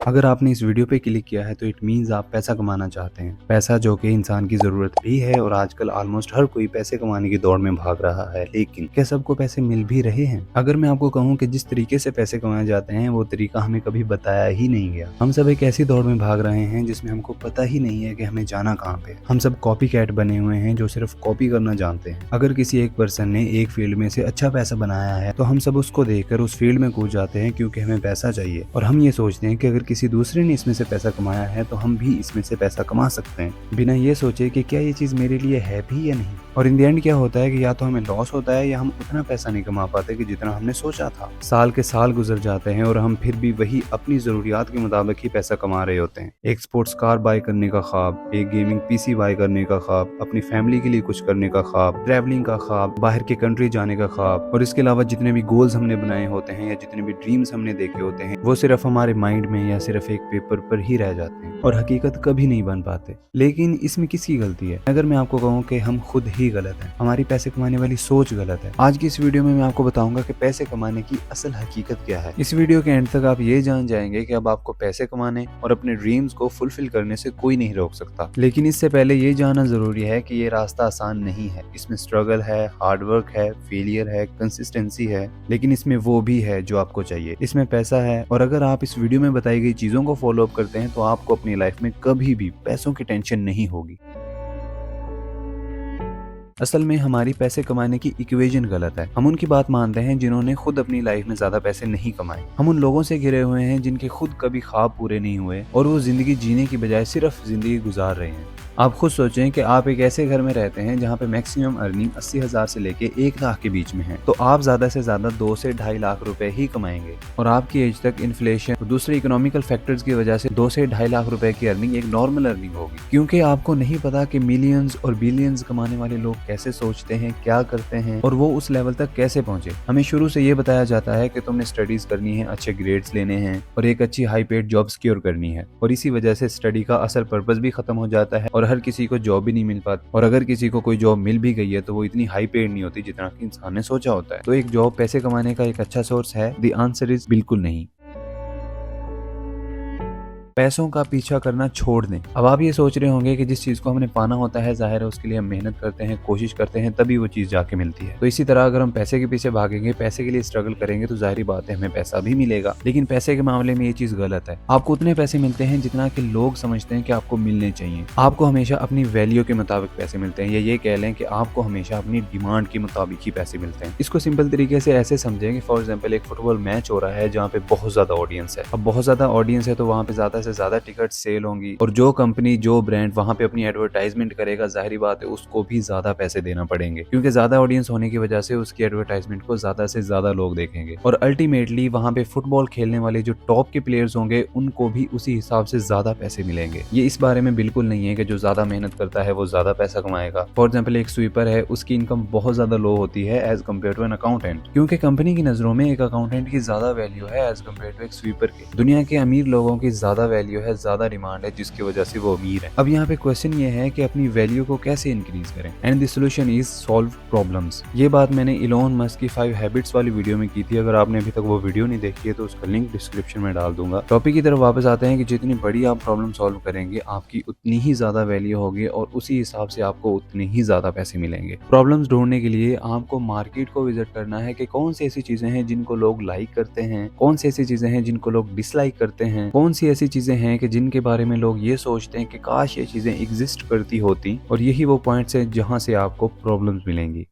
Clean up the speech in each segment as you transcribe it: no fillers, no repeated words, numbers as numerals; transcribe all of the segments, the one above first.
अगर आपने इस वीडियो पे क्लिक किया है तो इट मीन्स आप पैसा कमाना चाहते हैं, पैसा जो कि इंसान की जरूरत भी है और आजकल ऑलमोस्ट हर कोई पैसे कमाने की दौड़ में भाग रहा है। लेकिन क्या सबको पैसे मिल भी रहे हैं? अगर मैं आपको कहूं कि जिस तरीके से पैसे कमाए जाते हैं वो तरीका हमें कभी बताया ही नहीं गया। हम सब एक ऐसी दौड़ में भाग रहे हैं जिसमें हमको पता ही नहीं है कि हमें जाना कहाँ पे। हम सब कॉपी कैट बने हुए हैं जो सिर्फ कॉपी करना जानते हैं। अगर किसी एक पर्सन ने एक फील्ड में से अच्छा पैसा बनाया है तो हम सब उसको देखकर उस फील्ड में कूद जाते हैं क्योंकि हमें पैसा चाहिए और हम ये सोचते हैं कि अगर किसी दूसरे ने इसमें से पैसा कमाया है तो हम भी इसमें से पैसा कमा सकते हैं, बिना ये सोचे कि क्या ये चीज मेरे लिए है भी या नहीं। और इन द एंड क्या होता है कि या तो हमें लॉस होता है या हम उतना पैसा नहीं कमा पाते कि जितना हमने सोचा था। साल के साल गुजर जाते हैं और हम फिर भी वही अपनी जरूरियात के मुताबिक ही पैसा कमा रहे होते हैं। एक स्पोर्ट्स कार बाय करने का ख्वाब, एक गेमिंग पीसी बाय करने का ख्वाब, अपनी फैमिली के लिए कुछ करने का ख्वाब, ट्रैवलिंग का ख्वाब, बाहर के कंट्री जाने का ख्वाब, और इसके अलावा जितने भी गोल्स हमने बनाए होते हैं या जितने भी ड्रीम्स हमने देखे होते हैं वो सिर्फ हमारे माइंड में या सिर्फ एक पेपर पर ही रह जाते हैं और हकीकत कभी नहीं बन पाते। लेकिन इसमें किसकी गलती है? अगर मैं आपको कहूँ कि हम खुद ही गलत हैं, हमारी पैसे कमाने वाली सोच गलत है। आज की इस वीडियो में मैं आपको बताऊंगा कि पैसे कमाने की असल हकीकत क्या है। इस वीडियो के एंड तक आप ये जान जाएंगे कि अब आपको पैसे कमाने और अपने ड्रीम्स को फुलफिल करने से कोई नहीं रोक सकता। लेकिन इससे पहले ये जानना जरूरी है कि ये रास्ता आसान नहीं है। इसमें स्ट्रगल है, हार्डवर्क है, फेलियर है, कंसिस्टेंसी है, लेकिन इसमें वो भी है जो आपको चाहिए। इसमें पैसा है और अगर आप इस वीडियो में बताई गई चीजों को फॉलो अप करते हैं तो आपको अपनी लाइफ में कभी भी पैसों की टेंशन नहीं होगी। असल में हमारी पैसे कमाने की इक्वेशन गलत है। हम उनकी बात मानते हैं जिन्होंने खुद अपनी लाइफ में ज्यादा पैसे नहीं कमाए। हम उन लोगों से घिरे हुए हैं जिनके खुद कभी ख्वाब पूरे नहीं हुए और वो जिंदगी जीने की बजाय सिर्फ जिंदगी गुजार रहे हैं। आप खुद सोचें कि आप एक ऐसे घर में रहते हैं जहाँ पे मैक्सिमम अर्निंग 80,000 से लेके 1 लाख के बीच में है, तो आप ज्यादा से ज्यादा 2 से 2.5 लाख रुपए ही कमाएंगे और आपकी एज तक इन्फ्लेशन और दूसरे इकोनॉमिकल फैक्टर्स की वजह से 2 से 2.5 लाख रुपए की अर्निंग एक नॉर्मल अर्निंग होगी। क्योंकि आपको नहीं पता कि मिलियंस और बिलियंस कमाने वाले लोग कैसे सोचते हैं, क्या करते हैं और वो उस लेवल तक कैसे पहुंचे। हमें शुरू से ये बताया जाता है कि तुमने स्टडीज करनी है, अच्छे ग्रेड्स लेने हैं और एक अच्छी हाई पेड जॉब सिक्योर करनी है, और इसी वजह से स्टडी का असल पर्पस भी खत्म हो जाता है और हर किसी को जॉब भी नहीं मिल पाती। और अगर किसी को कोई जॉब मिल भी गई है तो वो इतनी हाई पेड नहीं होती जितना कि इंसान ने सोचा होता है। तो एक जॉब पैसे कमाने का एक अच्छा सोर्स है? द आंसर इज बिल्कुल नहीं। पैसों का पीछा करना छोड़ दें। अब आप ये सोच रहे होंगे कि जिस चीज को हमने पाना होता है जाहिर है उसके लिए हम मेहनत करते हैं, कोशिश करते हैं, तभी वो चीज जाके मिलती है। तो इसी तरह अगर हम पैसे के पीछे भागेंगे, पैसे के लिए स्ट्रगल करेंगे तो जाहिर बात है हमें पैसा भी मिलेगा। लेकिन पैसे के मामले में ये चीज गलत है। आपको उतने पैसे मिलते हैं जितना कि लोग समझते हैं कि आपको मिलने चाहिए। आपको हमेशा अपनी वैल्यू के मुताबिक पैसे मिलते हैं, या ये कह लें कि आपको हमेशा अपनी डिमांड के मुताबिक ही पैसे मिलते हैं। इसको सिंपल तरीके से ऐसे समझें कि फॉर एग्जाम्पल एक फुटबॉल मैच हो रहा है जहाँ पे बहुत ज्यादा ऑडियंस है। अब बहुत ज्यादा ऑडियंस है तो वहाँ पे ज्यादा से ज्यादा टिकट सेल होंगी और जो कंपनी जो ब्रांड वहां पे अपनी एडवर्टाइजमेंट करेगा जाहिर बात है उसको भी ज्यादा पैसे देना पड़ेंगे, क्योंकि ज्यादा ऑडियंस होने की वजह से उसकी एडवर्टाइजमेंट को ज्यादा से ज्यादा लोग देखेंगे। और अल्टीमेटली वहां पे फुटबॉल खेलने वाले जो टॉप के प्लेयर्स होंगे उनको भी उसी हिसाब से ज्यादा पैसे मिलेंगे। ये इस बारे में बिल्कुल नहीं है कि जो ज्यादा मेहनत करता है वो ज्यादा पैसा कमाएगा। फॉर एग्जाम्पल एक स्वीपर है, उसकी इनकम बहुत ज्यादा लो होती है as compared to an accountant, क्योंकि कंपनी की नजरों में एक अकाउंटेंट की ज्यादा वैल्यू है एज कम्पेयर टू एक स्वीपर की। दुनिया के अमीर लोगों की ज्यादा वैल्यू है, ज्यादा डिमांड है, जिसकी वजह से वो अमीर है। अब यहाँ पे क्वेश्चन ये है कि अपनी वैल्यू को कैसे इंक्रीज करें, and the solution is solve problems. ये बात मैंने इलोन मस्क की 5 हैबिट्स वाली वीडियो में की थी। अगर आपने अभी तक वो वीडियो नहीं देखी है तो उसका लिंक डिस्क्रिप्शन में डाल दूंगा। टॉपिक की तरफ वापस आते हैं कि जितनी बड़ी आप प्रॉब्लम सॉल्व करेंगे आपकी उतनी ही ज्यादा वैल्यू होगी और उसी हिसाब से आपको उतने ही ज्यादा पैसे मिलेंगे। प्रॉब्लम्स ढूंढने के लिए आपको मार्केट को विजिट करना है कि कौन सी ऐसी चीजें हैं जिनको लोग लाइक करते हैं, कौन सी ऐसी चीजें हैं जिनको लोग डिसलाइक करते हैं, कौन सी ऐसी चीजें हैं कि जिनके बारे में लोग ये सोचते हैं कि काश ये चीजें एग्जिस्ट करती होती, और यही वो पॉइंट्स हैं जहां से आपको प्रॉब्लम्स मिलेंगी।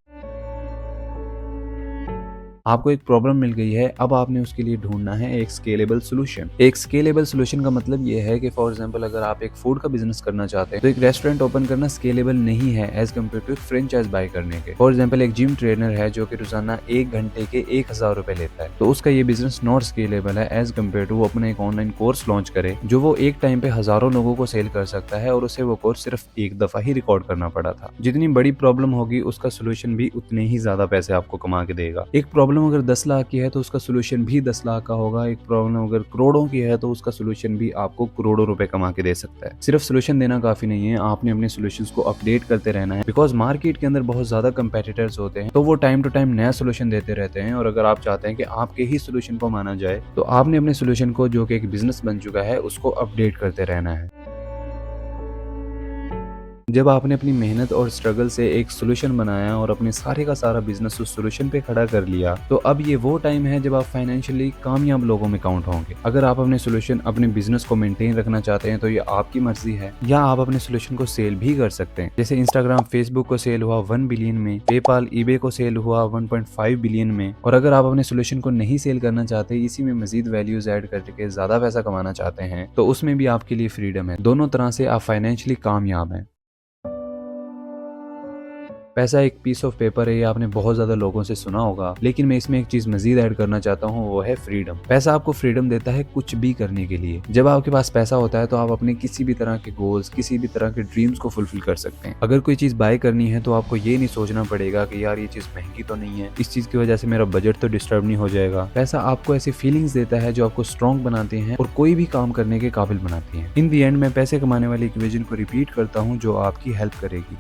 आपको एक प्रॉब्लम मिल गई है, अब आपने उसके लिए ढूंढना है एक स्केलेबल सोल्यूशन। एक स्केलेबल सोल्यूशन का मतलब ये है कि फॉर एग्जांपल अगर आप एक फूड का बिजनेस करना चाहते हैं तो एक रेस्टोरेंट ओपन करना स्केलेबल नहीं है एज कम्पेयर टू एक फ्रेंचाइज बाय करने के। फॉर एग्जांपल एक जिम ट्रेनर है जो कि रोजाना 1 घंटे के 1,000 रुपए लेता है, तो उसका ये बिजनेस नॉट स्केलेबल है एज कम्पेयर टू वो अपना एक ऑनलाइन कोर्स लॉन्च करे जो वो एक टाइम पे हजारों लोगों को सेल कर सकता है और उसे वो कोर्स सिर्फ एक दफा ही रिकॉर्ड करना पड़ा था। जितनी बड़ी प्रॉब्लम होगी उसका सोल्यूशन भी उतने ही ज्यादा पैसे आपको कमा के देगा। एक प्रॉब्लम प्रॉब्लम अगर 10 लाख की है तो उसका सोल्यूशन भी 10 लाख का होगा। एक प्रॉब्लम अगर करोड़ों की है तो उसका सोल्यूशन भी आपको करोड़ों रुपए कमा के दे सकता है। सिर्फ सोल्यूशन देना काफी नहीं है, आपने अपने सोल्यूशंस को अपडेट करते रहना है, बिकॉज मार्केट के अंदर बहुत ज्यादा कंपेटिटर्स होते हैं, तो वो टाइम टू टाइम नया सोल्यूशन देते रहते हैं। और अगर आप चाहते हैं कि आपके ही सोल्यूशन को माना जाए तो आपने अपने सोल्यूशन को, जो कि एक बिजनेस बन चुका है, उसको अपडेट करते रहना है। जब आपने अपनी मेहनत और स्ट्रगल से एक सोल्यूशन बनाया और अपने सारे का सारा बिजनेस उस सोल्यूशन पे खड़ा कर लिया, तो अब ये वो टाइम है जब आप फाइनेंशियली कामयाब लोगों में काउंट होंगे। अगर आप अपने सोल्यूशन, अपने बिजनेस को मेंटेन रखना चाहते हैं तो ये आपकी मर्जी है, या आप अपने सोल्यूशन को सेल भी कर सकते हैं। जैसे इंस्टाग्राम, फेसबुक को सेल हुआ 1 बिलियन में, पेपाल, ईबे को सेल हुआ 1.5 बिलियन में। और अगर आप अपने सोल्यूशन को नहीं सेल करना चाहते, इसी में मजीद वैल्यूज ऐड करके ज्यादा पैसा कमाना चाहते हैं, तो उसमें भी आपके लिए फ्रीडम है। दोनों तरह से आप फाइनेंशियली कामयाब हैं। पैसा एक पीस ऑफ पेपर है, ये आपने बहुत ज्यादा लोगों से सुना होगा, लेकिन मैं इसमें एक चीज मजीद ऐड करना चाहता हूँ, वो है फ्रीडम। पैसा आपको फ्रीडम देता है कुछ भी करने के लिए। जब आपके पास पैसा होता है तो आप अपने किसी भी तरह के गोल्स, किसी भी तरह के ड्रीम्स को फुलफिल कर सकते हैं। अगर कोई चीज बाय करनी है तो आपको ये नहीं सोचना पड़ेगा कि यार ये चीज महंगी तो नहीं है, इस चीज की वजह से मेरा बजट तो डिस्टर्ब नहीं हो जाएगा। पैसा आपको ऐसी फीलिंग्स देता है जो आपको स्ट्रॉन्ग बनाती हैं और कोई भी काम करने के काबिल बनाती हैं। इन दी एंड मैं पैसे कमाने वाली इक्वेशन को रिपीट करता हूँ जो आपकी हेल्प करेगी।